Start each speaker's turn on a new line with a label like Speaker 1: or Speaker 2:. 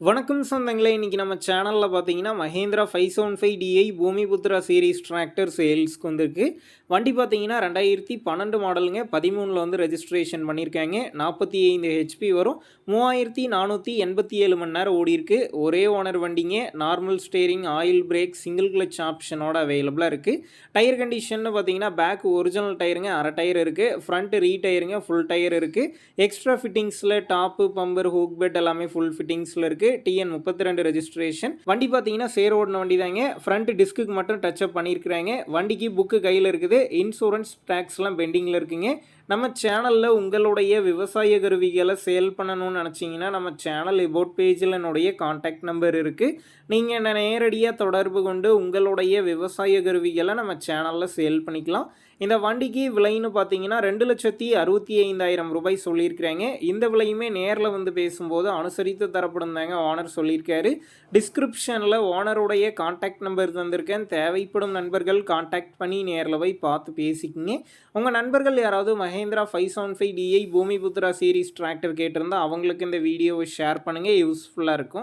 Speaker 1: வணக்கம் சொந்தங்களே, இன்னைக்கு நம்ம சேனலில் பார்த்தீங்கன்னா Mahindra 575DI Bhoomiputra series tractor சேல்ஸ்க்கு வந்திருக்கு. வண்டி பார்த்தீங்கன்னா 2012 மாடலுங்க. 13ல் வந்து ரெஜிஸ்ட்ரேஷன் பண்ணியிருக்காங்க. 45 ஹெச்பி வரும். 3487 மணி நேரம் ஓடிருக்கு. ஒரே ஓனர் வண்டிங்க. Normal steering, oil brake, single clutch ஆப்ஷனோட அவைலபிளாக இருக்குது. டயர் கண்டிஷன் பார்த்தீங்கன்னா பேக் ஒரிஜினல் டயருங்க, அரை டயர் இருக்குது. ஃப்ரண்ட் ரீடயருங்க, ஃபுல் டயர் இருக்குது. எக்ஸ்ட்ரா ஃபிட்டிங்ஸில் டாப்பு, பம்பர், ஹூக் பெட் எல்லாமே ஃபுல் ஃபிட்டிங்ஸில் இருக்குது. TN 32 registration. வண்டி பார்த்தீங்கன்னா சேர் ஓடின வண்டி தாங்க. ஃப்ரண்ட் டிஸ்க்கு மட்டும் டச் அப் பண்ணியிருக்கிறாங்க. வண்டிக்கு புக்கு கையில் இருக்குது. இன்சூரன்ஸ் டேக்ஸ்லாம் பெண்டிங்கில் இருக்குங்க. நம்ம சேனலில் உங்களுடைய விவசாய கருவிகளை சேல் பண்ணணும்னு நினச்சிங்கன்னா நம்ம சேனல் எபோட் பேஜில் என்னுடைய கான்டாக்ட் நம்பர் இருக்குது. நீங்கள் என்ன நேரடியாக தொடர்பு கொண்டு உங்களுடைய விவசாய கருவிகளை நம்ம சேனலில் சேல் பண்ணிக்கலாம். இந்த வண்டிக்கு விலைன்னு பார்த்தீங்கன்னா 2,65,000 ரூபாய் சொல்லியிருக்கிறாங்க. இந்த விலையுமே நேரில் வந்து பேசும்போது அனுசரித்து தரப்படும் தாங்க ஓனர் சொல்லியிருக்காரு. டிஸ்கிரிப்ஷனில் ஓனருடைய கான்டாக்ட் நம்பர் தந்திருக்கேன். தேவைப்படும் நண்பர்கள் கான்டாக்ட் பண்ணி நேரில் போய் பார்த்து பேசிக்கிங்க. உங்கள் நண்பர்கள் யாராவது Mahindra 575DI Bhoomiputra series tractor கேட்டிருந்தால் அவங்களுக்கு இந்த வீடியோவை ஷேர் பண்ணுங்கள். யூஸ்ஃபுல்லாக இருக்கும்.